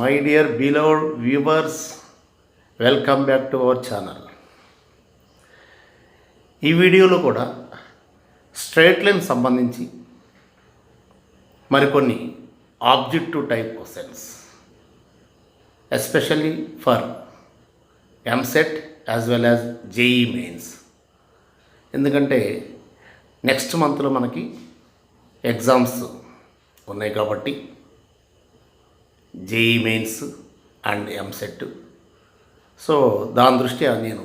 My dear beloved viewers, welcome back to our channel. ఈ వీడియోలో కూడా స్ట్రైట్ లైన్ సంబంధించి మరికొన్ని objective type questions especially for EAMCET as well as JEE mains. ఎందుకంటే next మంత్లో మనకి ఎగ్జామ్స్ ఉన్నాయి కాబట్టి JEE mains and EAMCET. So దాని దృష్ట్యా నేను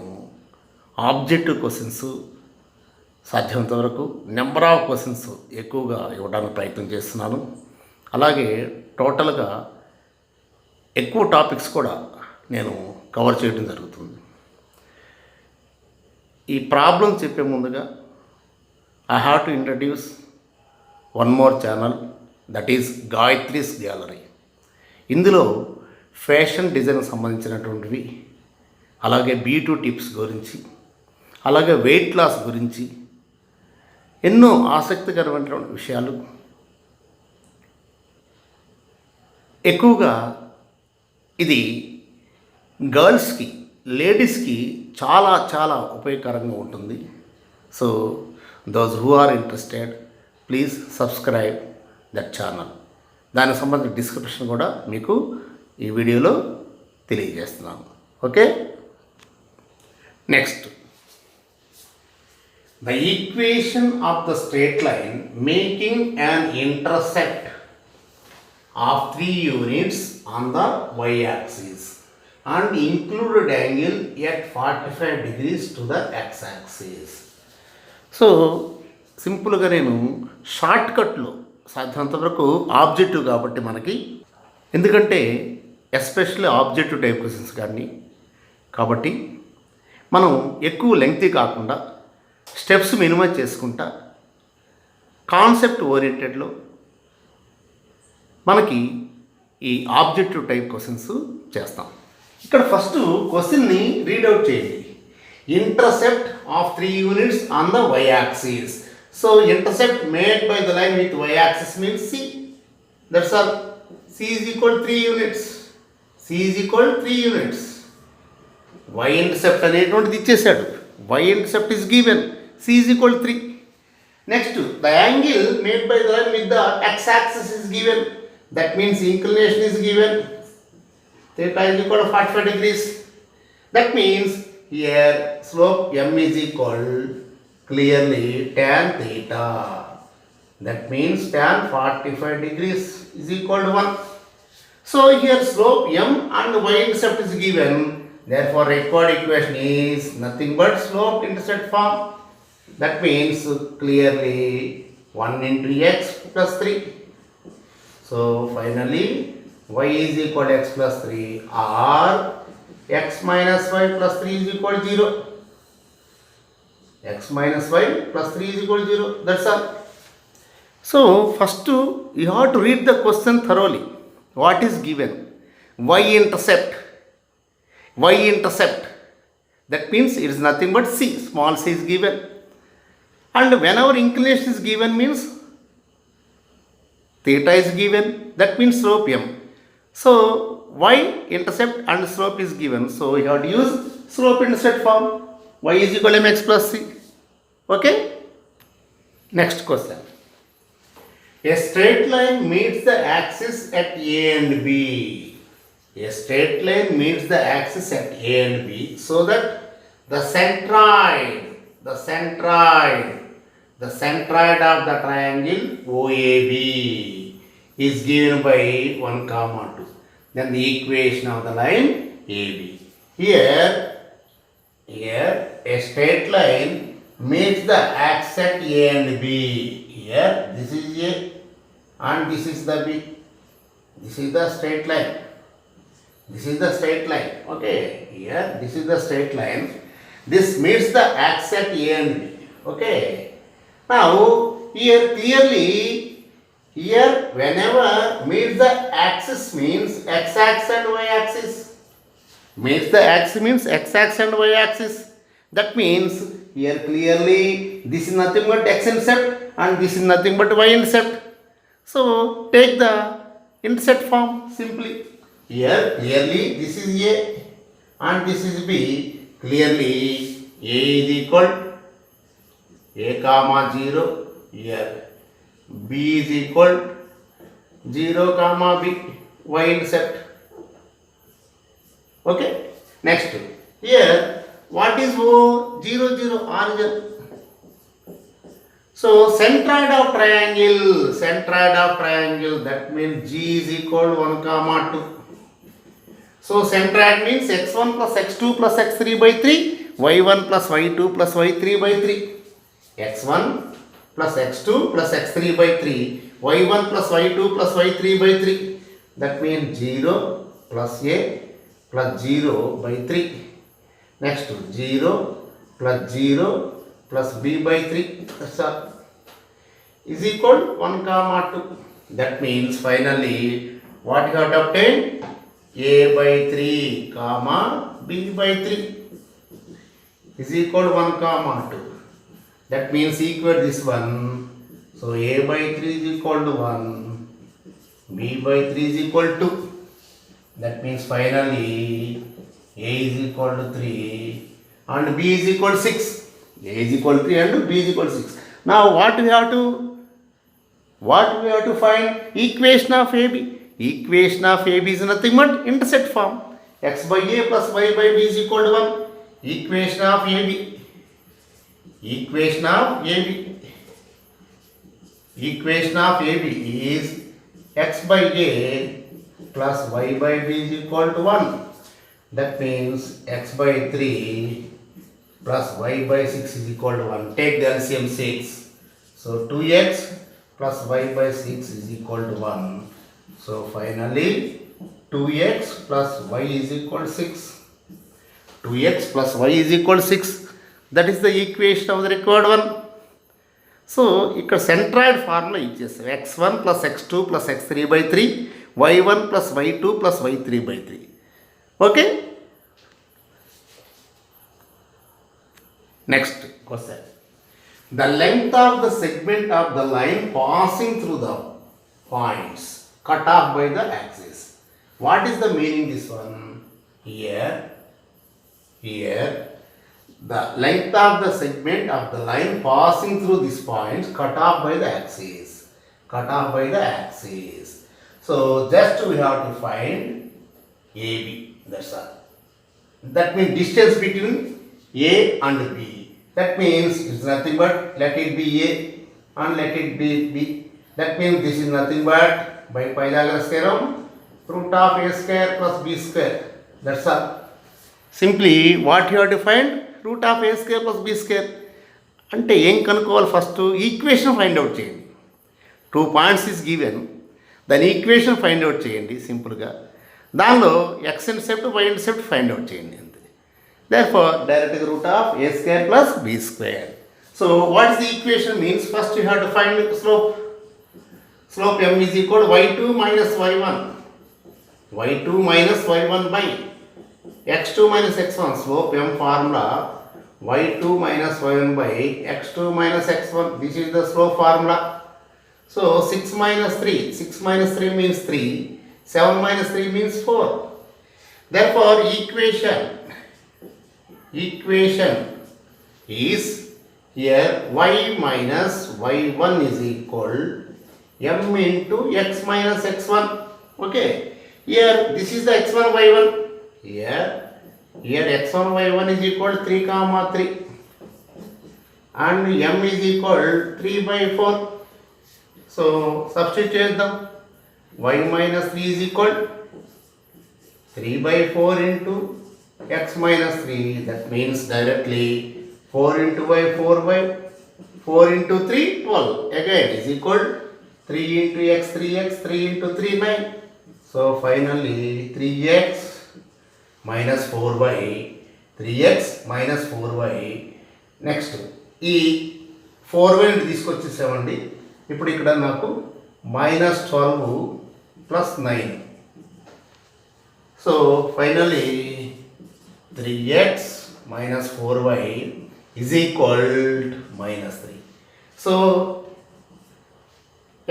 ఆబ్జెక్టివ్ క్వశ్చన్స్ సాధ్యమైనంత వరకు నెంబర్ ఆఫ్ క్వశ్చన్స్ ఎక్కువగా ఇవ్వడానికి ప్రయత్నం చేస్తున్నాను. అలాగే టోటల్గా ఎక్కువ టాపిక్స్ కూడా నేను కవర్ చేయడం జరుగుతుంది. ఈ ప్రాబ్లం చెప్పే ముందుగా I have to introduce one more channel, that is Gayatri's gallery. ఇందులో ఫ్యాషన్ డిజైన్ సంబంధించినటువంటివి, అలాగే B2 టిప్స్ గురించి, అలాగే వెయిట్ లాస్ గురించి ఎన్నో ఆసక్తికరమైనటువంటి విషయాలు ఎక్కువగా ఇది గర్ల్స్కి, లేడీస్కి చాలా చాలా ఉపయోగకరంగా ఉంటుంది. So those who are interested please subscribe that channel. దానికి సంబంధించిన డిస్క్రిప్షన్ కూడా మీకు ఈ వీడియోలో తెలియజేస్తున్నాను. Okay, next, the equation of the straight line making an intersect of 3 units on the y axis and included angle at 45 degrees to the x axis. So సింపుల్గా నేను షార్ట్కట్లో సాధ్యమంత వరకు ఆబ్జెక్టివ్ కాబట్టి మనకి, ఎందుకంటే ఎస్పెషల్లీ ఆబ్జెక్టివ్ టైప్ క్వశ్చన్స్ కానీ కాబట్టి మనం ఎక్కువ లెంగ్తీ కాకుండా స్టెప్స్ మినిమైజ్ చేసుకుంటా కాన్సెప్ట్ ఓరియంటెడ్లో మనకి ఈ ఆబ్జెక్టివ్ టైప్ క్వశ్చన్స్ చేస్తాం. ఇక్కడ ఫస్ట్ క్వశ్చన్ని రీడౌట్ చేయండి. Intercept of 3 units on the y axis. So intercept made by the line with y axis means C. That's all. C is equal to 3 units. C is equal to 3 units. Y intercept అనేటువంటిది ఇచ్చేసాడు. Y intercept is given. C is equal to 3. Next, the angle made by the line with the x axis is given. That means inclination is given. Theta is equal to 45 degrees. That means here slope m is equal clearly tan theta. That means tan 45 degrees is equal to 1. So here slope m and y intercept is given. Therefore required equation is nothing but slope intercept form. That means clearly 1 into x plus 3. So finally y is equal to x plus 3 or x minus y plus 3 is equal to 0. X minus y plus 3 is equal to 0. That's all. So first you have to read the question thoroughly. What is given? Y intercept. Y intercept. That means it is nothing but C. Small c is given. And whenever inclination is given means theta is given. That means slope m. So y intercept and slope is given. So you have to use slope intercept form. Y is equal to mx plus c. Okay? Next question. A straight line meets the axis at A and B. A straight line meets the axis at A and B so that the centroid of the triangle OAB is given by 1, 2. Then the equation of the line AB. Here a straight line meets the axis at A and B. Here this is A and this is the B. This is the straight line. This is the straight line. Okay. Here this is the straight line. This meets the axis at A and B. Okay. Now here clearly, here whenever meets the axis means x axis and y axis. Meets the axis means x axis and y axis. That means here clearly this is nothing but x intercept and this is nothing but y intercept. So take the intercept form simply. Here clearly this is A and this is B. Clearly A is equal A comma 0 here. B is equal 0 comma B. Y-intercept. Okay. Next. Here what is O? 0 0 origin. So centroid of triangle, that means G is equal to 1 comma 2. So centroid means x1 plus x2 plus x3 by 3, y1 plus y2 plus y3 by 3. x1 plus x2 plus x3 by 3, y1 plus y2 plus y3 by 3. That means 0 plus a plus 0 by 3. Next 0 plus 0 plus b by 3, that's all, is equal 1 comma 2. That means finally what you have to obtain? A by 3 comma b by 3 is equal 1 comma 2. That means equate this one. So a by 3 is equal to 1, b by 3 is equal to. That means finally a is equal to 3 and b is equal to 6. A is equal to 3 and b is equal to 6. Now what we have to find? Equation of AB. Equation of AB is nothing but intersect form. X by A plus y by B is equal to 1. Equation of AB. Equation of AB. Equation of AB is x by A plus y by B is equal to 1. That means x by 3 plus y by 6 is equal to 1. Take the LCM 6. So 2x plus y by 6 is equal to 1. So finally 2x plus y is equal to 6. 2x plus y is equal to 6. That is the equation of the required one. So ఇక్కడ centroid formula ఇచ్చేస్తాం. x1 plus x2 plus x3 by 3, y1 plus y2 plus y3 by 3. Okay? Next question. The length of the segment of the line passing through the points cut off by the axis. What is the meaning this one? Here the length of the segment of the line passing through these points cut off by the axis. So just we have to find AB. That's all. That means distance between A and B. That means it's nothing but let it be A and let it be B. That means this is nothing but by Pythagoras theorem root of A square plus B square. That's all. Simply what you have to find? Root of A square plus B square. అంటే ఏం కనుక్కోవాలి? First equation find out చేయండి. 2 points is given, దాని equation find out చేయండి సింపుల్గా. దానిలో x intercept y intercept find out చేయండి అంతే. Therefore direct root of A square plus B square. So what is the equation means? First you have to find slope. Slope m is equal to y2 minus y1. y2 minus y1 by x2 minus x1. Slope m formula y2 minus y1 by x2 minus x1. This is the slope formula. So 6 minus 3. 6 minus 3 means 3. 7 minus 3 means 4. Therefore equation is here y minus y1 is equal m into x minus x1. Okay, here this is the x1 y1. Here x1 y1 is equal to 3 comma 3 and m is equal 3 by 4. So substitute them. Y minus 3 is equal 3 by 4 into x minus 3. That means directly 4 into y 4 by 4 into 3 12. Again is equal 3 into x 3x 3 into 3 9. So finally 3x minus 4y 3x minus 4y. Next ఈ 4y తీసుకొచ్చేసామండి. ఇప్పుడు ఇక్కడ నాకు -12 plus 9. So finally 3x minus 4y is equal to -3. So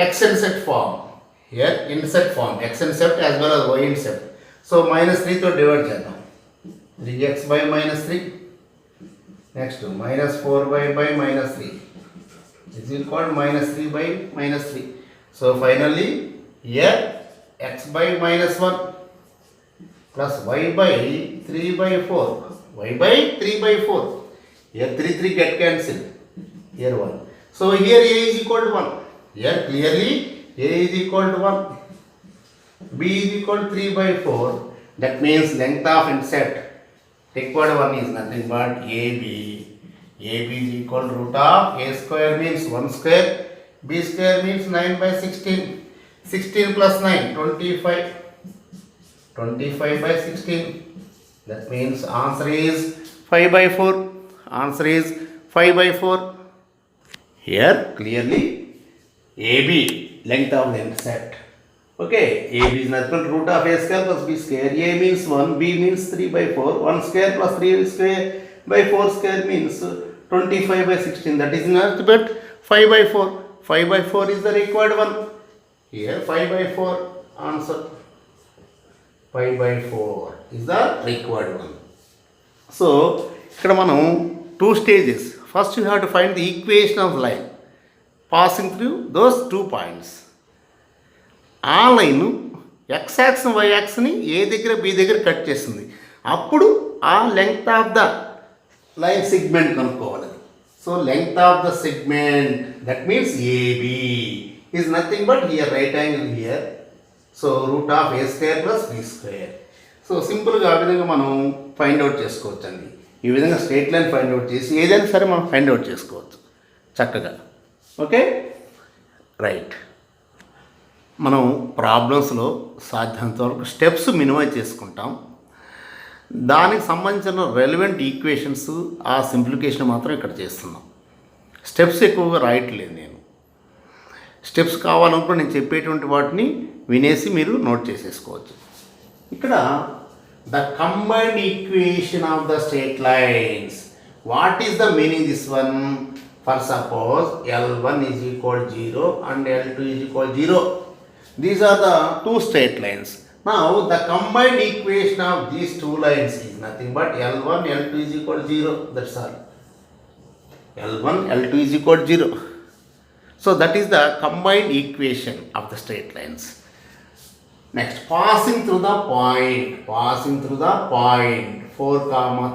x intercept form, here intercept form, x intercept as well as y intercept. So -3తో divide చేద్దాం. 3x by -3. Next -4y by -3 is equal -3 by -3. So finally here x by -1 plus y by 3 by 4. Y by 3 by 4. Here 3 get cancelled. Here 1. So here a is equal to 1. Here clearly a is equal to 1. B is equal to 3 by 4. That means length of intercept required one is nothing but AB. AB is equal to root of A square means 1 square. B square means 9 by 16. 16 plus 9, 25. 25 by 16. That means answer is 5 by 4. Answer is 5 by 4. Here clearly AB, length of the intercept. Okay, AB is nothing but root of A square plus B square. A means 1, B means 3 by 4. 1 square plus 3 square by 4 square means 25 by 16. That is nothing but 5 by 4. 5 by 4 is the required one. Here 5 by 4 answer. 5 by 4 is the required one. So, ఇక్కడ మనం 2 stages. First you have to find the equation of line passing through those 2 points. ఆ లైను X యాక్స్ని Y యాక్స్ని A దగ్గర B దగ్గర cut చేస్తుంది. అప్పుడు ఆ length of the line segment కనుక్కోవాలి. So length of the segment that means AB is nothing but here right angle here. So root of A square plus B square. So సింపుల్గా ఆ విధంగా మనం find out చేసుకోవచ్చు అండి. ఈ విధంగా straight line find out చేసి ఏదైనా సరే మనం ఫైండ్ అవుట్ చేసుకోవచ్చు చక్కగా. Okay right. మనం ప్రాబ్లమ్స్లో సాధ్యమైనంత వరకు స్టెప్స్ మినిమైజ్ చేసుకుంటాం. దానికి సంబంధించిన రెలవెంట్ ఈక్వేషన్స్ ఆ సింప్లికేషన్ మాత్రం ఇక్కడ చేస్తున్నాం. స్టెప్స్ ఎక్కువగా రాయట్లేదు నేను. స్టెప్స్ కావాలనుకుంటే నేను చెప్పేటువంటి వాటిని వినేసి మీరు నోట్ చేసేసుకోవచ్చు. ఇక్కడ the combined equation of the straight lines. What is the meaning this one? For suppose L1 is equal 0 and L2 is equal 0. These are the 2 straight lines. Now the combined equation of these 2 lines is nothing but L1 L2 is equal 0. That's all. L1 L2 is equal 0. So that is the combined equation of the straight lines. Next, passing through the point 4,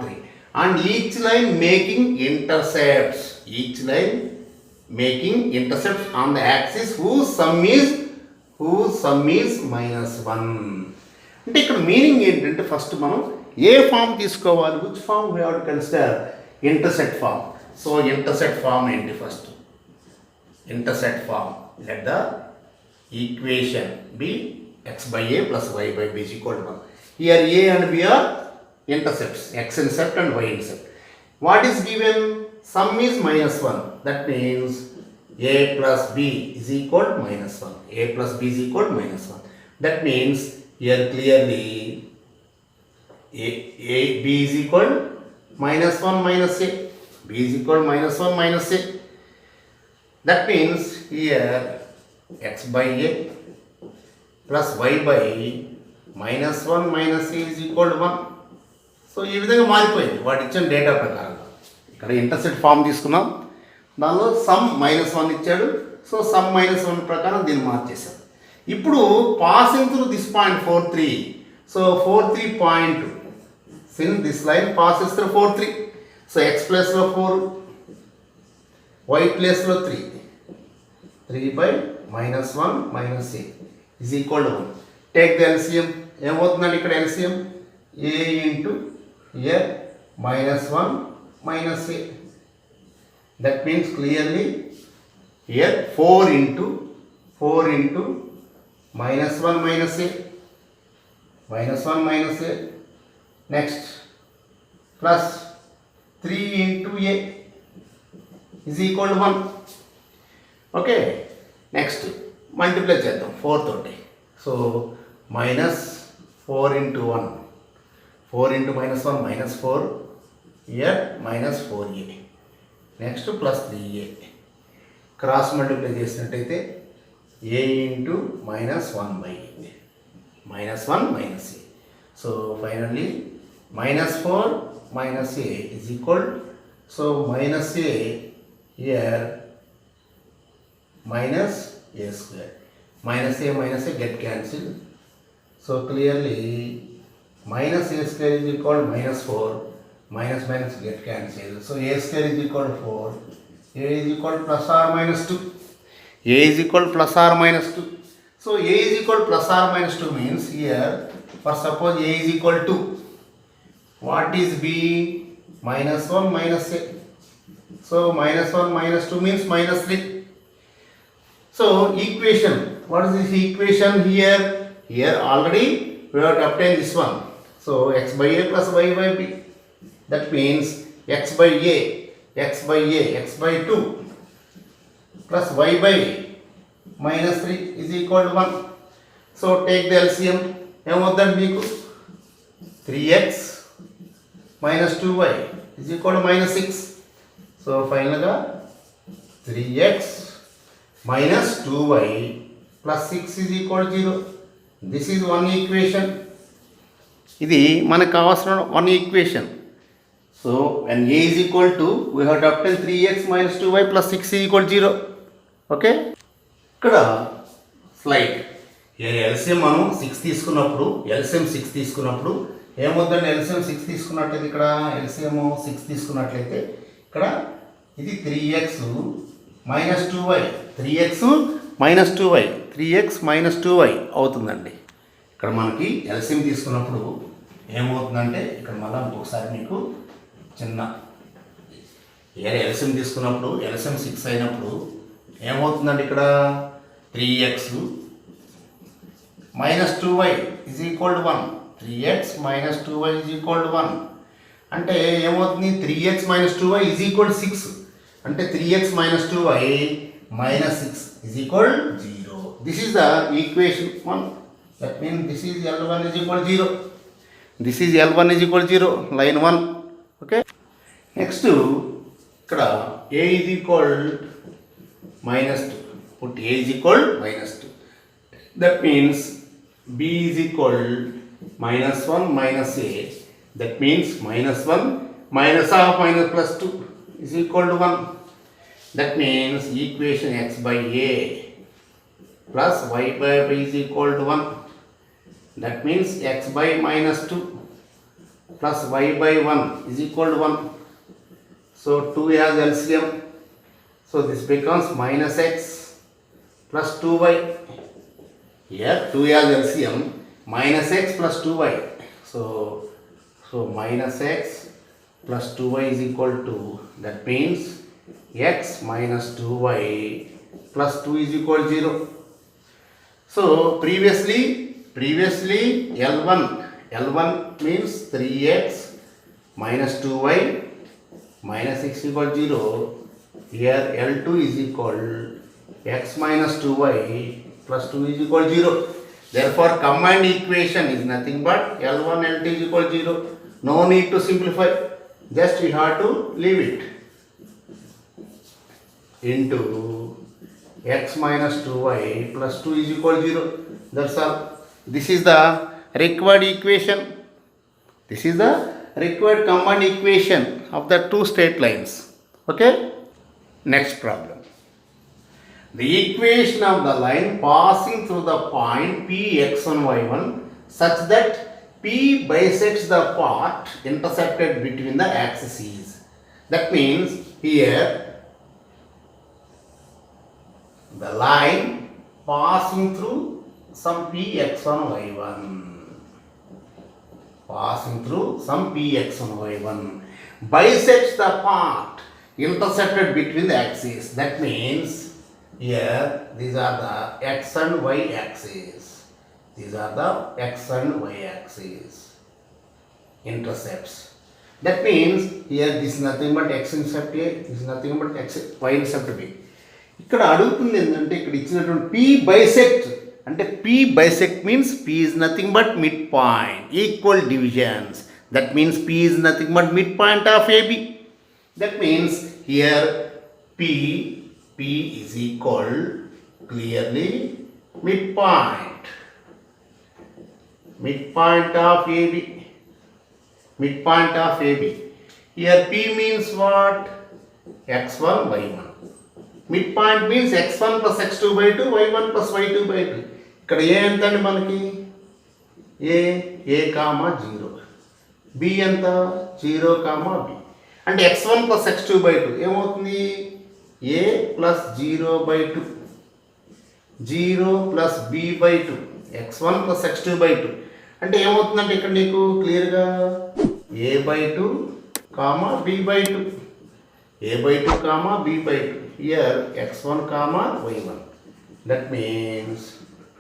3 and each line making intercepts. Each line making intercepts on the axis whose sum is -1. అంటే ఇక్కడ meaning ఏంటంటే first మనం ఏ form తీసుకోవాలి? Which form we have to consider? Intersect form. So intersect form ఏంటి? First intersect form let the equation be x by a plus y by b is equal to 1. Here a and b are intercepts, x intercept and y intercept. What is given? Sum is -1. That means a plus b is equal to -1. A plus b is equal to -1. That means here clearly b is equal to -1 minus a. B is equal to -1 minus a. That means here x by a plus y by -1 minus a is equal to 1. So ఈ విధంగా మారిపోయింది వాటి ఇచ్చిన data ప్రకారం. ఇక్కడ intersect form తీసుకున్నాం, దానిలో some -1 ఇచ్చాడు. సో సమ్ -1 ప్రకారం దీన్ని మార్చేసాం. ఇప్పుడు passing through this point 4, 3. So 4, 3 point sin this line passes through 4, 3. So X ప్లేస్లో 4, వై ప్లేస్లో 3. 3 by -1 minus a is equal to 1. Take the LCM. ఏమవుతుందండి ఇక్కడ LCM? a into here -1 minus a. That means clearly here 4 into -1 minus a. -1 minus a. Next plus 3 into a is equal to 1. Okay. Next multiply చేద్దాం 4 తోటి. So -4 into 1. 4 into -1 -4. Here -4a. Next plus 3a. Cross multiply చేసినట్టయితే a into -1 by a. -1 minus a. So finally minus 4 minus a is equal, so minus a here minus a square, minus a get cancelled. So clearly minus a square is equal to minus 4, minus minus get cancelled. So a square is equal to 4, a is equal to plus or minus 2, a is equal to plus or minus 2. So a is equal to plus or minus 2 means here, for suppose a is equal to, what is b? Minus 1 minus a. So minus 1 minus 2 means minus 3. So equation, what is this equation here? Here already we have to obtain this one. So x by a plus y by b. That means x by a, x by a, x by 2 plus y by minus 3 is equal to 1. So take the LCM. ఏమవుతుంది మీకు 3x minus 2y is equal to minus 6. So ఫైనల్గా 3x minus 2y plus 6 is equal to 0. This is one equation. ఇది మనకు కావాల్సిన one equation. So when a is equal to, we have to obtain 3x minus 2y plus 6 is equal to 0. Okay? ఇక్కడ slide LCM మనం 6 తీసుకున్నప్పుడు, LCM 6 తీసుకున్నప్పుడు ఏమవుతుందంటే LCM 6 తీసుకున్నట్లయితే, ఇక్కడ ఎల్సిఎం 6 తీసుకున్నట్లయితే ఇక్కడ ఇది 3x minus 2y, 3x minus 2y, 3x minus 2y అవుతుందండి. ఇక్కడ మనకి ఎల్సిఎం తీసుకున్నప్పుడు ఏమవుతుందంటే, ఇక్కడ మళ్ళీ ఇంకొకసారి మీకు చిన్న ఎల్సిఎం తీసుకున్నప్పుడు, ఎల్సిఎం 6 అయినప్పుడు ఏమవుతుందండి, ఇక్కడ 3x minus 2y is equal to 1, 3x minus 2y is equal to 1 అంటే ఏమవుతుంది, 3x minus 2y is equal 6 అంటే 3x minus 2y minus 6 is equal 0. This is the equation 1. That mean this is L1 is equal 0. This is L1 is equal 0, line 1. Okay, next ఇక్కడ a is equal minus 2. Put a is equal minus 2. That means b is equal minus 1 minus a. That means minus 1 minus half minus plus 2 is equal to 1. That means equation x by a plus y by b is equal to 1. That means x by minus 2 plus y by 1 is equal to 1. So 2 has LCM. So this becomes minus x plus 2y. Here 2 has LCM, minus x plus 2y. So minus x plus 2y is equal to, that means x minus 2y plus 2 is equal to 0. So previously L1 means 3x minus 2y minus 6 equal to 0. Here L2 is equal x minus 2y plus 2 is equal to 0. Therefore combined equation is nothing but L1 L2 is equal to 0. No need to simplify, just we have to leave it into x minus 2y plus 2 is equal to 0. That's all. This is the required equation. This is the required combined equation of the two straight lines. Okay? Next problem. The equation of the line passing through the point P x1 y1 such that P bisects the part intercepted between the axes. That means here the line passing through some P x1 y1, passing through some P x1 y1 bisects the part intercepted between the axes. That means here these are the x and y axes. These are the x and y axes intercepts. That means here this is nothing but x intercept A, this is nothing but y intercept B. ఇక్కడ అడుగుతుంది ఏంటంటే, ఇక్కడ ఇచ్చినటువంటి P bisect అంటే P bisect means P is nothing but midpoint, equal divisions. That means P is nothing but midpoint of AB. That means here P is equal clearly midpoint. midpoint of AB. Midpoint of AB. Here P means what? x1, y1. Midpoint means x1 plus x2 by 2, y1 plus y2 by 2. ఇక్కడ ఏ ఎంత అండి మనకి? ఏ comma 0. B ఎంత? 0 comma B. అంటే x1 plus x2 by 2 ఏమవుతుంది? A plus 0 by 2. 0 plus B by 2. x1 plus x2 by 2. అంటే ఏమవుతుందంటే ఇక్కడ నీకు క్లియర్గా A by 2 comma B by 2. a by 2 comma b by 2. Here x1 comma y1. That means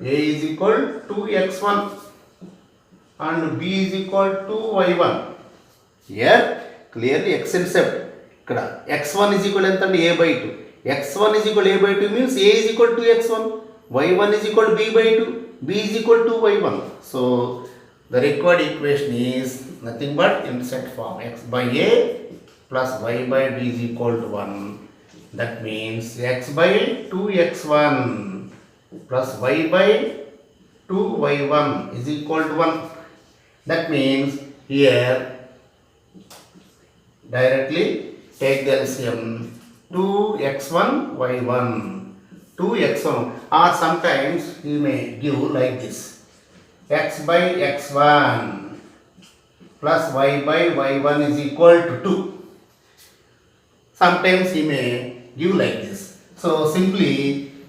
a is equal to x1 and b is equal to y1. Here clearly x intercept ikkada x1 is equal to a by 2. x1 is equal to a by 2 means a is equal to x1. y1 is equal to b by 2. b is equal to y1. So the required equation is nothing but intercept form. X by a plus y by b is equal to 1. That means x by 2x1 plus y by 2y1 is equal to 1. That means here directly take the LCM 2x1 y1. 2x1 or sometimes you may give like this. X by x1 plus y by y1 is equal to 2. Sometimes he may give like this. So simply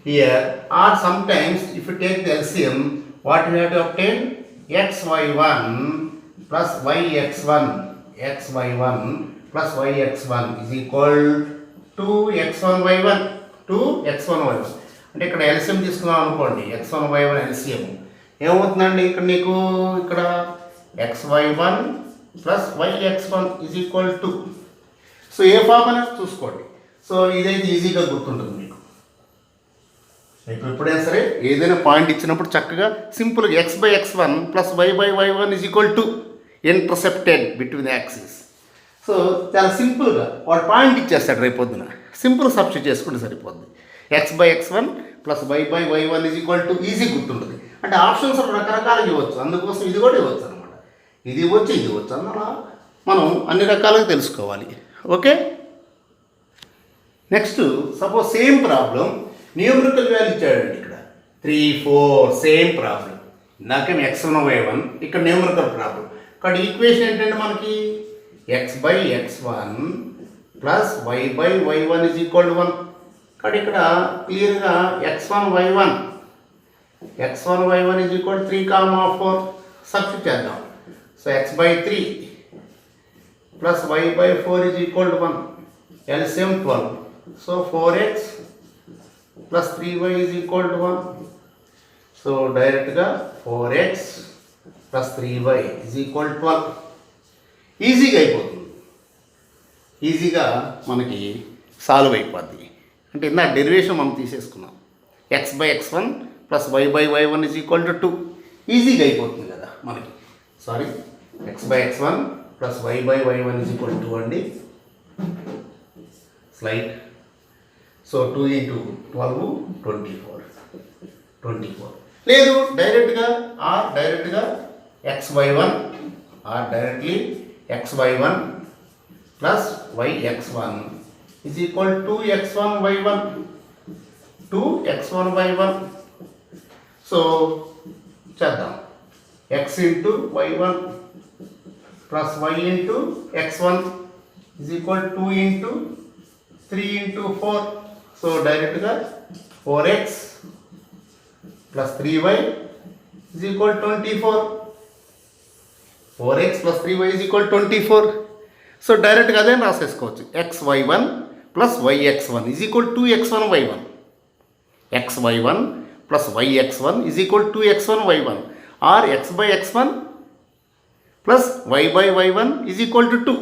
here or sometimes if you take the LCM, what we have to obtain? xy1 plus yx1. xy1 plus yx1 is equal to x1 y1. to x1 y1. అంటే ఇక్కడ LCM తీసుకున్నాం అనుకోండి, x1 y1 LCM ఏమవుతుందండి? ఇక్కడ నీకు ఇక్కడ xy1 plus yx1 is equal to. So a form అనేది చూసుకోండి. సో ఇదైతే ఈజీగా గుర్తుంటుంది మీకు. ఎప్పుడైనా సరే ఏదైనా పాయింట్ ఇచ్చినప్పుడు చక్కగా సింపుల్గా x by x1 plus y by y1 is equal to intercepted between axis. So చాలా సింపుల్గా వాడు పాయింట్ ఇచ్చేస్తాడు రేపు పొద్దున, సింపుల్ సబ్స్టిట్యూట్ చేసుకుంటే సరిపోద్ది. x by x1 plus y by y1 is equal to easy గుర్తుంటుంది. అంటే ఆప్షన్స్ రకరకాలుగా ఇవ్వచ్చు, అందుకోసం ఇది కూడా ఇవ్వచ్చు అనమాట. ఇది ఇవ్వచ్చు, ఇది ఇవ్వచ్చు, అందువల్ల మనం అన్ని రకాలుగా తెలుసుకోవాలి. Okay, next suppose same problem numerical value ఇచ్చాడండి. ఇక్కడ 3, 4 సేమ్ ప్రాబ్లం. ఇందాకేం x1 y1, ఇక్కడ న్యూమరికల్ ప్రాబ్లం. ఇక్కడ ఈక్వేషన్ ఏంటంటే మనకి x by x1 plus y by y1 is equal to 1. ఇక్కడ క్లియర్గా x1 y1 is equal to 3, 4 substitute చేద్దాం. So x by 3 plus y by 4 is equal to 1. LCM 12. So 4x plus 3y is equal to 1. So directly 4x plus 3y is equal to 12. ఈజీగా అయిపోతుంది, ఈజీగా మనకి solve అయిపోద్ది. అంటే ఇందా derivation మనం తీసేసుకున్నాం. x by x1 plus y by y1 is equal to 2. ఈజీగా అయిపోతుంది కదా మనకి. Sorry, x by x1 plus y by y1 is equal to 2 అండి. స్లైడ్. సో 2 into 12 24 లేదు డైరెక్ట్గా xy1 or directly xy1 plus yx1 is equal to x1 y1. 2x1 y1. So చేద్దాం. x into y1 plus y into x1 is equal to 2 into 3 into 4. So directly 4x plus 3y is equal to 24. 4x plus 3y is equal to 24. So directly అదే రాసేసుకోవచ్చు. xy1 plus yx1 is equal to 2x1 y1. xy1 plus yx1 is equal to 2x1 y1 or x by x1 plus y by y1 is equal to 2.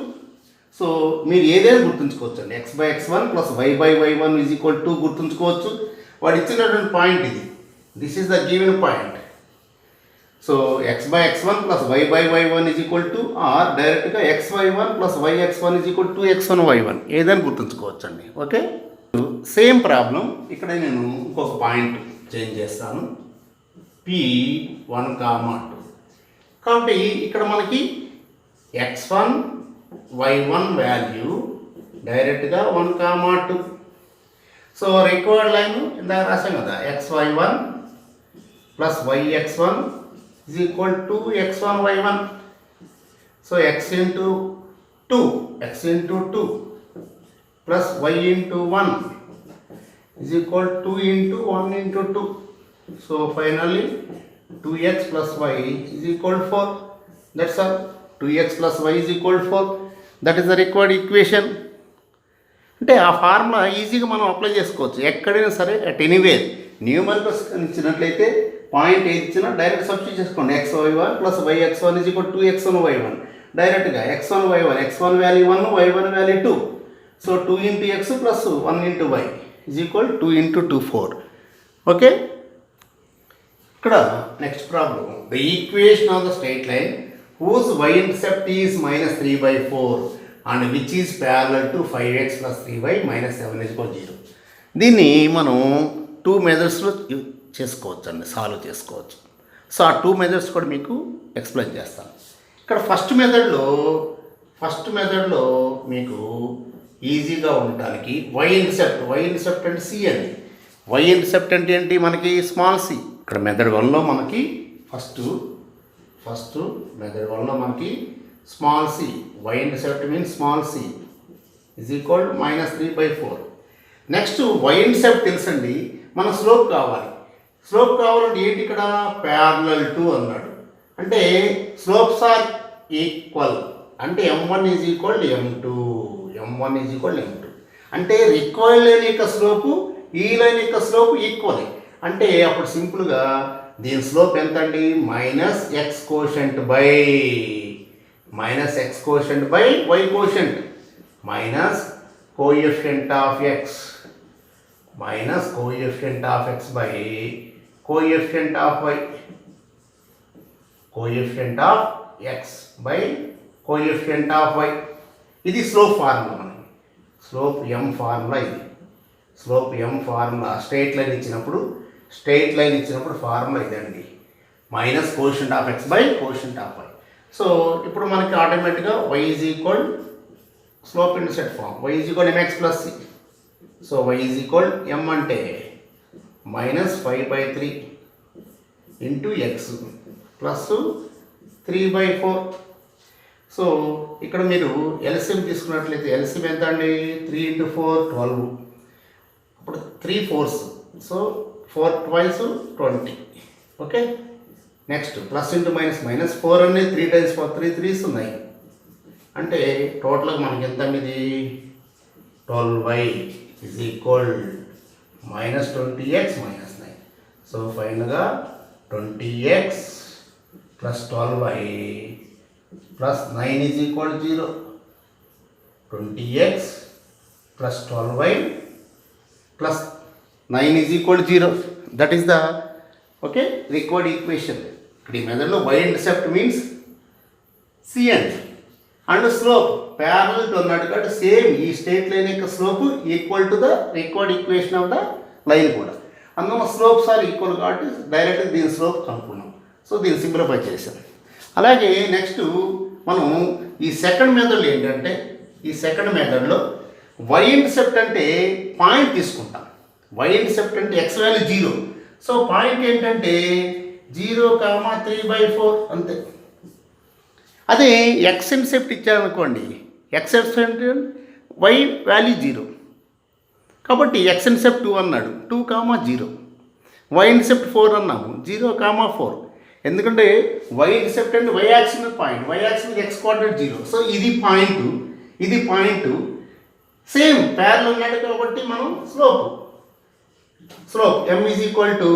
So మీరు ఏదైనా గుర్తుంచుకోవచ్చు అండి. x by x1 plus y by y1 is equal to గుర్తుంచుకోవచ్చు. వాడు ఇచ్చినటువంటి point ఇది. This is the given point. So x by x1 plus y by y1 is equal to or డైరెక్ట్గా xy1 plus yx1 is equal to x1 y1 ఏదైనా గుర్తుంచుకోవచ్చు అండి. Okay, same problem ఇక్కడ నేను ఇంకొక పాయింట్ చేంజ్ చేస్తాను. P1, 2 కాబట్టి ఇక్కడ మనకి x1 y1 వాల్యూ డైరెక్ట్గా 1, 2. సో రిక్వైర్డ్ లైన్ ఇందాక రాసాం కదా, xy1 plus yx1 is equal to x1 y1. So x into 2 plus y into 1 is equal 2 into 1 into 2. So finally 2x plus y is equal to 4. That's all. 2x plus y is equal to 4. That is the required equation. అంటే ఆ formula ఈజీగా మనం apply చేసుకోవచ్చు ఎక్కడైనా సరే, at anywhere. Numericals ఇచ్చినట్లయితే point ఏది ఇచ్చినా డైరెక్ట్ సబ్స్టిట్యూట్ చేసుకోండి. xy1 plus yx1 is equal 2x1 y1. డైరెక్ట్గా x1 y1, x1 value 1, y1 value 2. So 2 into x plus 1 into y is equal 2 into 2 4. Okay, ఇక్కడ next problem. The equation of the straight line whose y intercept is -3/4 and which is parallel to 5x plus 3y -7 is equal 0. దీన్ని మనం 2 మెథడ్స్లో చేసుకోవచ్చు అండి, solve చేసుకోవచ్చు. So ఆ 2 methods కూడా మీకు explain చేస్తాను. ఇక్కడ ఫస్ట్ మెథడ్లో మీకు ఈజీగా ఉండటానికి y ఇంటర్సెప్ట్ అంటే c అండి. y ఇంటర్సెప్ట్ అంటే ఏంటి, మనకి స్మాల్ c. ఇక్కడ మెథడ్ 1లో మనకి ఫస్ట్ మెథడ్ 1లో మనకి small c, y intercept means small c is equal -3/4. Next y intercept తెలుసండి, మన స్లోప్ కావాలంటే ఏంటి, ఇక్కడ ప్యారలల్ టు అన్నాడు. అంటే స్లోప్స్ ఆర్ ఈక్వల్ అంటే m1 ఈజ్ ఈక్వల్ m2, అంటే రిక్వైర్డ్ లైన్ యొక్క స్లోపు ఈ లైన్ యొక్క స్లోప్ ఈక్వల్. అంటే అప్పుడు సింపుల్గా దీని స్లోప్ ఎంత అండి, -x quotient by y quotient minus coefficient of x by coefficient of y, coefficient of x by coefficient of y. ఇది స్లోప్ ఫార్ములా. మనకి స్లోప్ m ఫార్ములా ఇది. Slope m formula straight line ఇచ్చినప్పుడు formula ఇదండి, minus quotient of x by quotient of y. So ఇప్పుడు మనకి ఆటోమేటిక్గా y is equal slope intercept form, y is equal mx plus c. So y is equal m అంటే -5/3 into x plus 3/4. So ఇక్కడ మీరు LCM తీసుకున్నట్లయితే LCM ఎంత అండి, 3 × 4 12. అప్పుడు 3 4s, so 4 twice 20. Okay, next plus into minus 4 అనేది 3 times 4, 3 3s ఉన్నాయి. అంటే టోటల్గా మనకి ఎంత అండి, ఇది 12y is equal -20x -9. So ఫైనల్గా 20x plus 12y plus 9 is equal 0. 20x plus 12y plus 9 is equal 0. That is the required equation. ఇక్కడ ఈ మెథడ్లో y intercept means c and slope parallel to అన్నాడు కాబట్టి సేమ్ ఈ straight line యొక్క slope equal to the required equation of the line కూడా. అందులో slopes are equal కాబట్టి డైరెక్ట్గా దీని స్లోప్ కనుక్కున్నాం. సో దీన్ని సింప్లిఫై చేసాం. అలాగే నెక్స్ట్ మనం ఈ సెకండ్ మెథడ్లో ఏంటంటే, ఈ సెకండ్ మెథడ్లో y ఇంటర్సెప్ట్ అంటే పాయింట్ తీసుకుంటాం. y ఇంటర్సెప్ట్ అంటే x వాల్యూ 0. సో పాయింట్ ఏంటంటే 0, 3/4 అంతే. అదే x ఇంటర్సెప్ట్ ఇచ్చారనుకోండి, x ఇంటర్సెప్ట్ y వాల్యూ 0 కాబట్టి x ఇంటర్సెప్ట్ 2 అన్నాడు, 2, 0. y ఇంటర్సెప్ట్ 4 అన్నాము, 0, 4. ఎందుకంటే y ఇంటర్సెప్ట్ అంటే y యాక్సిస్ మీద పాయింట్, y యాక్సిస్ మీద x కోఆర్డినేట్ 0. సో ఇది పాయింట్ సేమ్ ప్యారలల్ ఉన్నాడు కాబట్టి మనం slope m is equal to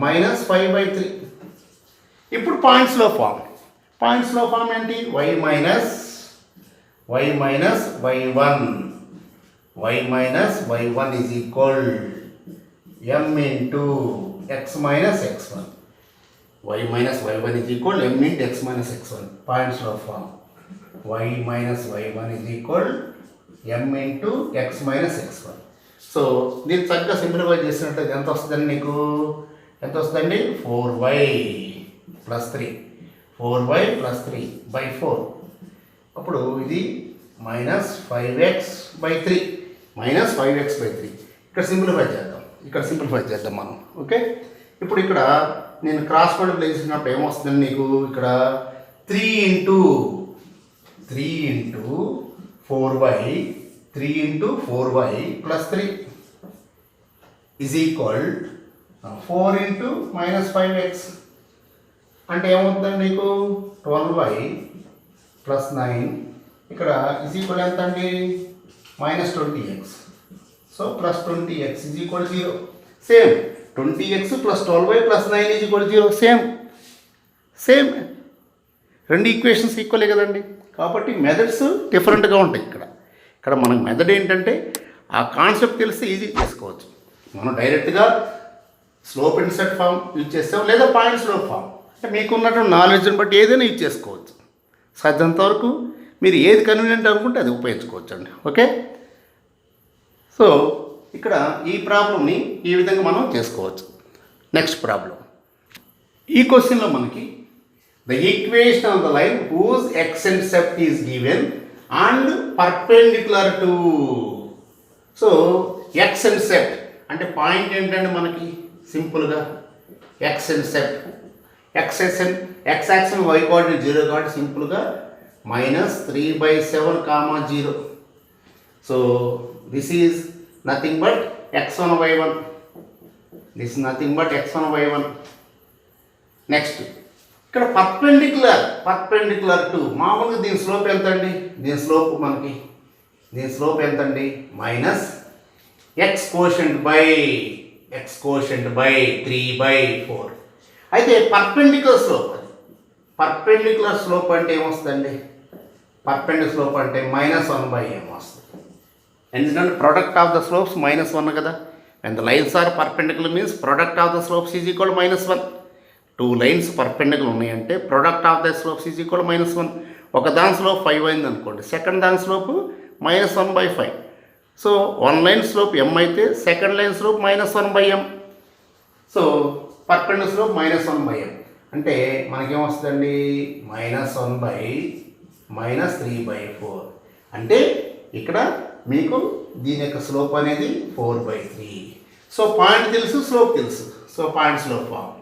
-5/3. ఇప్పుడు పాయింట్స్లో ఫామ్ ఏంటి, y minus y1 is equal m into x minus x1. y minus y1 is equal m into x minus x1. Points of form. y minus y1 is equal m into x minus x1. So దీన్ని చక్కగా simplify చేసినట్లయితే ఎంత వస్తుందండి, నీకు ఎంత వస్తుందండి, 4y plus 3. 4y plus 3 by 4. అప్పుడు ఇది మైనస్ 5x/3 మైనస్ 5x/3. ఇక్కడ సింప్లిఫై చేద్దాం మనం. ఓకే, ఇప్పుడు ఇక్కడ నేను క్రాస్ మల్టిప్లై చేసినప్పుడు ఏమొస్తుందండి నీకు ఇక్కడ 3 into 4y plus 3 is equal 4 into minus 5x అంటే ఏమవుతుందండి నీకు 12y ప్లస్ 9 ఇక్కడ ఈజ్ ఈక్వల్ ఎంత అండి minus 20x. So plus 20x is equal 0. Same 20x plus 12y plus 9 is equal 0. Same రెండు ఈక్వేషన్స్ ఈక్వలే కదండి. కాబట్టి మెథడ్స్ డిఫరెంట్గా ఉంటాయి. ఇక్కడ మనకు మెథడ్ ఏంటంటే ఆ కాన్సెప్ట్ తెలిస్తే ఈజీ చేసుకోవచ్చు. మనం డైరెక్ట్గా స్లోప్ ఇంటర్సెప్ట్ ఫామ్ యూజ్ చేస్తాం, లేదా పాయింట్ స్లోప్ ఫామ్, అంటే మీకున్నటువంటి నాలెడ్జ్ని బట్టి ఏదైనా యూజ్ చేసుకోవచ్చు. సాధ్యంతవరకు మీరు ఏది కన్వీనియంట్ అనుకుంటే అది ఉపయోగించుకోవచ్చు అండి. ఓకే, సో ఇక్కడ ఈ ప్రాబ్లమ్ని ఈ విధంగా మనం చేసుకోవచ్చు. నెక్స్ట్ ప్రాబ్లం, ఈ క్వశ్చన్లో మనకి the equation of the line whose x-intercept is given and perpendicular to. So x-intercept అంటే పాయింట్ ఏంటంటే మనకి సింపుల్గా x-intercept, x-axis y కోఆర్డినేట్ 0 కాబట్టి సింపుల్గా minus 3/7 comma 0. So this is nothing but x1 y1. This nothing but x1 y1. Next ఇక్కడ perpendicular to మామూలుగా దీని slope ఎంత అండి? దీని స్లోప్ ఎంత అండి? Minus x quotient by 3/4. అయితే పర్పెండిక్యులర్ స్లోప్ అంటే ఏమొస్తుందండి? పర్పెండిక్యులర్ స్లోప్ అంటే -1/m వస్తుంది. ఎందుకంటే ప్రొడక్ట్ ఆఫ్ ద స్లోప్స్ -1 కదా. And the lines are perpendicular means product of the slopes is equal -1. 2 lines perpendicular ఉన్నాయంటే product of the slopes is equal -1. ఒక దాని slope 5 అయింది అనుకోండి, సెకండ్ దాని slope -1/5. So 1 line slope m అయితే second line slope -1/m. So perpendicular slope -1/m అంటే మనకేమొస్తుందండి? -1/-3/4. అంటే ఇక్కడ మీకు దీని యొక్క స్లోప్ అనేది 4/3. సో పాయింట్ తెలుసు, స్లోప్ తెలుసు. So point slope form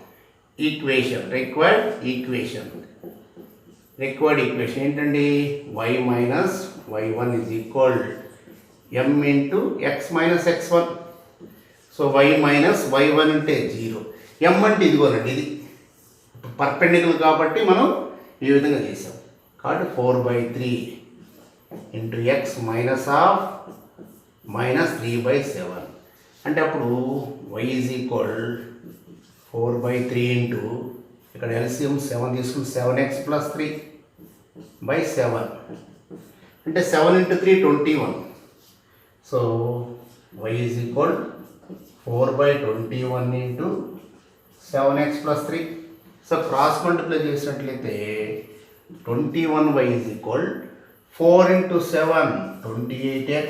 required equation ఏంటండి? y minus y1 is equal m into x minus x1. So y minus y1 అంటే 0, m అంటే ఇదిగోనండి, ఇది పర్పెండిక్యులర్ కాబట్టి మనం ఈ విధంగా చేసాం. కాబట్టి 4/3 ఇంటూ x మైనస్ 3/7 అంటే అప్పుడు y ఈజ్ ఈక్వల్ 4/3 ఇంటూ ఇక్కడ ఎల్సిఎం 7 తీసుకుని 7x ప్లస్ 3/7 అంటే 7 into 3 21. So y is equal 4/21 into 7x plus 3. So cross multiply చేసినట్లయితే 21y is equal 4 into 7 28x,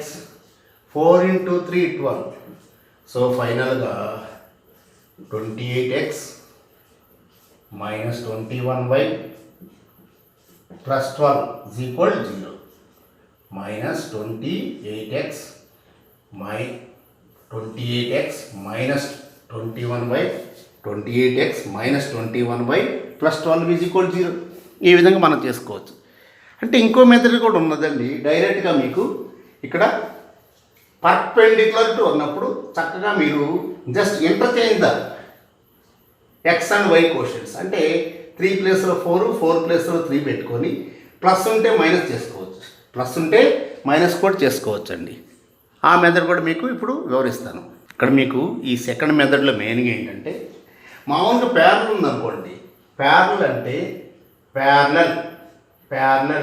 4 into 3 12. So ఫైనల్గా 28x minus 21y plus 12 is equal 0. Minus 28x minus 21y, 28x minus 21y plus 12 is equal 0. ఈ విధంగా మనం చేసుకోవచ్చు. అంటే ఇంకో method కూడా ఉన్నదండి. డైరెక్ట్గా మీకు ఇక్కడ పర్పెండిక్యులర్ టు ఉన్నప్పుడు చక్కగా మీరు just interchange the x and y coefficients. అంటే 3 ప్లేస్లో 4, 4 ప్లేస్లో 3 పెట్టుకొని ప్లస్ ఉంటే మైనస్ చేసుకోవచ్చు, ప్లస్ ఉంటే మైనస్ కూడా చేసుకోవచ్చు అండి. ఆ మెథడ్ కూడా మీకు ఇప్పుడు వివరిస్తాను. ఇక్కడ మీకు ఈ సెకండ్ మెథడ్లో మెయిన్గా ఏంటంటే మామూలుగా ప్యారల్ ఉందనుకోండి. ప్యారల్ అంటే parallel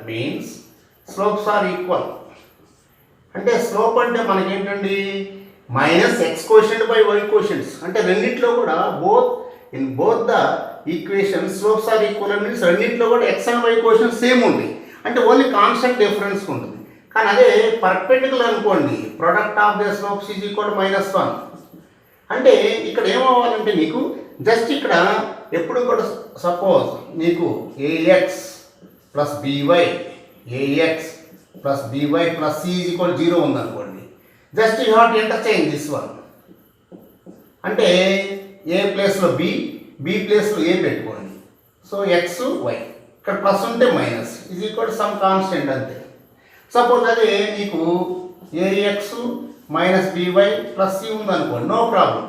means slopes are equal. అంటే స్లోప్ అంటే మనకేంటండి minus X quotient by Y quotients. అంటే రెండిట్లో కూడా both the equations slopes are equal means రెండిట్లో కూడా X and Y quotients same ఉంటాయి. అంటే ఓన్లీ కాన్స్టెంట్ డిఫరెన్స్ ఉంటుంది. కానీ అదే పర్పెండిక్యులర్ అనుకోండి, product of the slopes is equal -1. అంటే ఇక్కడ ఏమవ్వాలంటే నీకు జస్ట్ ఇక్కడ ఎప్పుడు కూడా సపోజ్ నీకు a x plus b y a x plus b y plus c is equal 0 ఉందనుకోండి, just you have to interchange this one. అంటే ఏ ప్లేస్లో బి ప్లేస్లో ఏ పెట్టుకోండి. సో ఎక్స్ వై ఇక్కడ ప్లస్ ఉంటే minus is equal some constant అంతే. సపోజ్ అదే నీకు a x minus b y plus c ఉందనుకోండి, నో ప్రాబ్లం.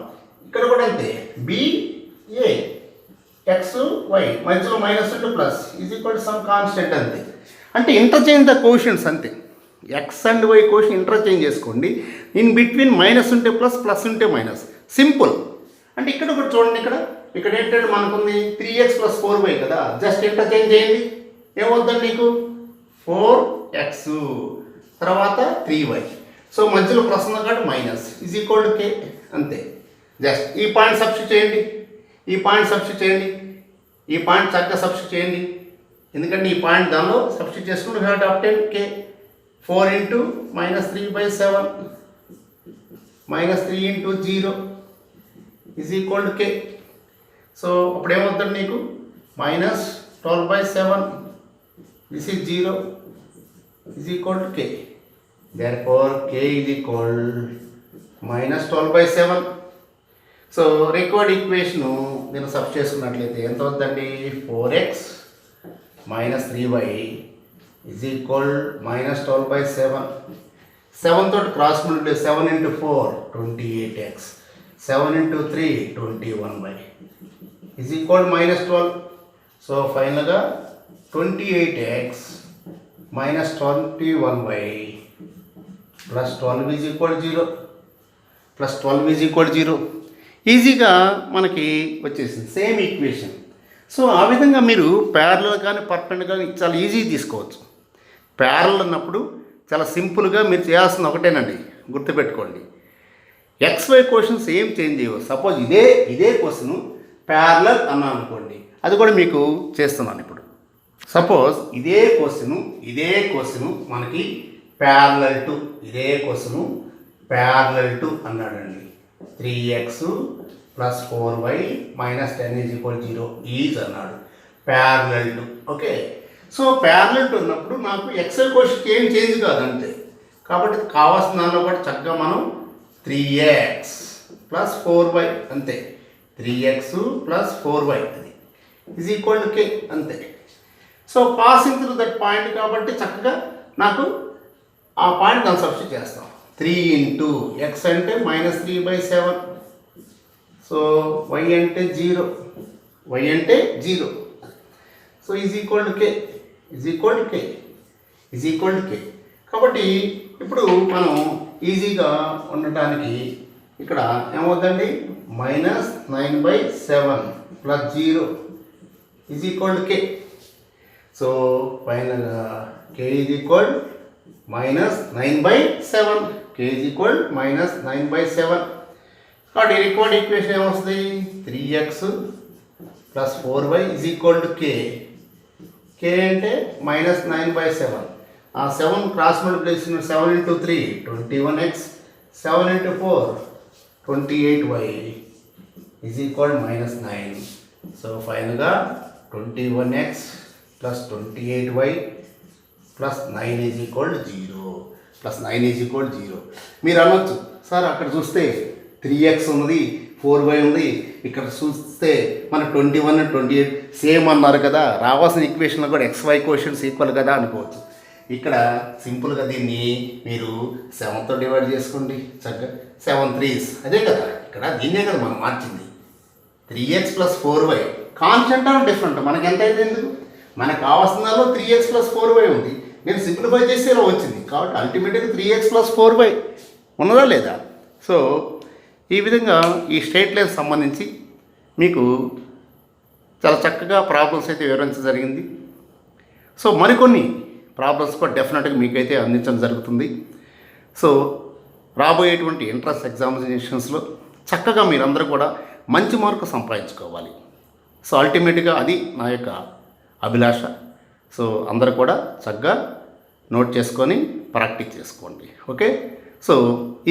ఇక్కడ కూడా అంతే, బిఏ ఎక్స్ వై మధ్యలో మైనస్ ఉంటే plus is equal some constant అంతే. అంటే ఇంటర్చేంజ్ ద కోషన్స్ అంతే. X and y coefficient interchange చేసుకోండి. ఇన్ బిట్వీన్ మైనస్ ఉంటే ప్లస్, ప్లస్ ఉంటే మైనస్, సింపుల్. అంటే ఇక్కడ కూడా చూడండి, ఇక్కడ ఏంటంటే మనకుంది 3x + 4y కదా, జస్ట్ ఇంటర్చేంజ్ చేయండి. ఏమవుద్దండి నీకు 4x తర్వాత 3y. సో మధ్యలో ప్లస్ ఉంది కాబట్టి మైనస్ ఈజ్ ఈక్వల్ టు కే అంతే. జస్ట్ ఈ పాయింట్ సబ్స్టిట్యూట్ చేయండి, ఈ పాయింట్ సబ్స్టిట్యూట్ చేయండి, ఈ పాయింట్ చక్కగా సబ్స్టిట్యూట్ చేయండి. ఎందుకంటే ఈ పాయింట్ దానిలో సబ్స్టిట్యూట్ చేసుకుంటే we have to obtain K. 4 × -3/7 -3 × 0 is equal to K. So అప్పుడు ఏమవుతుంది నీకు -12/7 this is 0 is equal to K. Therefore K is equal -12/7. So required equation నేను సబ్ చేసుకున్నట్లయితే ఎంత అవుతుందండి, 4x - 3y ఈజ్ ఈక్వల్ -12/7. 7 తోటి cross multiply 7 × 4 28x 7 × 3 21y is equal -12. So ఫైనల్గా 28x - 21y plus 12 is equal 0 plus 12 is equal 0 ఈజీగా మనకి వచ్చేసింది same equation. So ఆ విధంగా మీరు ప్యారలల్ కానీ పర్పెండిక్యులర్ కానీ చాలా ఈజీ తీసుకోవచ్చు. ప్యారలల్ అన్నప్పుడు చాలా సింపుల్గా మీరు చేయాల్సిన ఒకటేనండి, గుర్తుపెట్టుకోండి. XY క్వశ్చన్స్ ఏం చేంజ్ చేయవు. సపోజ్ ఇదే క్వశ్చన్ ప్యారలల్ అన్నా అనుకోండి, అది కూడా మీకు చేస్తున్నాను ఇప్పుడు. సపోజ్ ఇదే క్వశ్చన్ మనకి ప్యారలల్ టు ప్యారలల్ టు అన్నాడండి. 3x + 4y - 10 is equal 0 is అన్నాడు parallel to. Okay, so parallel to ఉన్నప్పుడు నాకు XY క్వశ్చన్కి ఏం చేంజ్ కాదు అంతే. కాబట్టి కావాల్సిన దానిలో కూడా చక్కగా మనం 3x + 4y అంతే, 3x + 4y అది ఈజ్ ఈక్వల్ టు కే అంతే. So passing through that point కాబట్టి చక్కగా నాకు ఆ పాయింట్ దాన్ని సబ్స్టిట్యూట్ చేస్తాం. 3 × x అంటే -3/7. సో y అంటే 0, సో ఈజ్ ఈక్వల్ టు కే కాబట్టి ఇప్పుడు మనం ఈజీగా ఉండటానికి ఇక్కడ ఏమవుతుందండి, -9/7 + 0 is equal to K. So ఫైనల్గా K is equal -9/7, K is equal -9/7. కాబట్టి రిక్వైర్డ్ ఈక్వేషన్ ఏమొస్తుంది, 3x + 4y is equal to K. K అంటే -9/7. ఆ 7 cross multiplication 7 × 3 21x 7 × 4 28y is equal -9. So ఫైనల్గా 21x + 28y + 9 ఈజ్ ఈక్వల్ 0. మీరు అనొచ్చు, sir అక్కడ చూస్తే 3x ఉన్నది 4y ఉంది, ఇక్కడ చూస్తే మన 21 and 28 సేమ్ అన్నారు కదా, రావాల్సిన ఈక్వేషన్లో కూడా XY క్వశ్చన్స్ ఈక్వల్ కదా అనుకోవచ్చు. ఇక్కడ సింపుల్గా దీన్ని మీరు 7తో డివైడ్ చేసుకోండి చక్కగా. 7 3s అదే కదా, ఇక్కడ దీన్నే కదా మనం మార్చింది. 3x + 4y constant or different మనకి ఎంత అయితే ఎందుకు, మనకు కావాల్సిన దానిలో 3x + 4y ఉంది. నేను సింప్లిఫై చేస్తే ఇలా వచ్చింది కాబట్టి అల్టిమేట్గా 3x + 4y ఉన్నదా లేదా. సో ఈ విధంగా ఈ స్ట్రెయిట్ లైన్ సంబంధించి మీకు చాలా చక్కగా ప్రాబ్లమ్స్ అయితే వివరించడం జరిగింది. సో మరికొన్ని ప్రాబ్లమ్స్ కూడా డెఫినెట్గా మీకైతే అందించడం జరుగుతుంది. సో రాబోయేటువంటి ఎంట్రన్స్ ఎగ్జామినేషన్స్లో చక్కగా మీరందరూ కూడా మంచి మార్కు సంపాదించుకోవాలి. సో అల్టిమేట్గా అది నా యొక్క అభిలాష. సో అందరూ కూడా చక్కగా నోట్ చేసుకొని ప్రాక్టీస్ చేసుకోండి. ఓకే, సో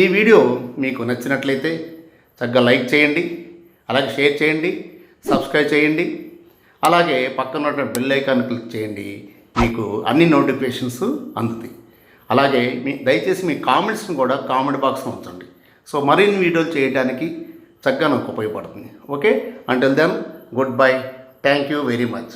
ఈ వీడియో మీకు నచ్చినట్లయితే చక్కగా లైక్ చేయండి, అలాగే షేర్ చేయండి. సబ్స్క్రైబ్ చేయండి. అలాగే పక్కన ఉన్న బెల్ ఐకాన్ క్లిక్ చేయండి, మీకు అన్ని నోటిఫికేషన్స్ అందుతాయి. అలాగే దయచేసి మీ కామెంట్స్ని కూడా కామెంట్ బాక్స్లో ఉంచండి. సో మరిన్ని వీడియోలు చేయడానికి చక్కగా నాకు ఉపయోగపడుతుంది. Okay, until then goodbye. Thank you very much.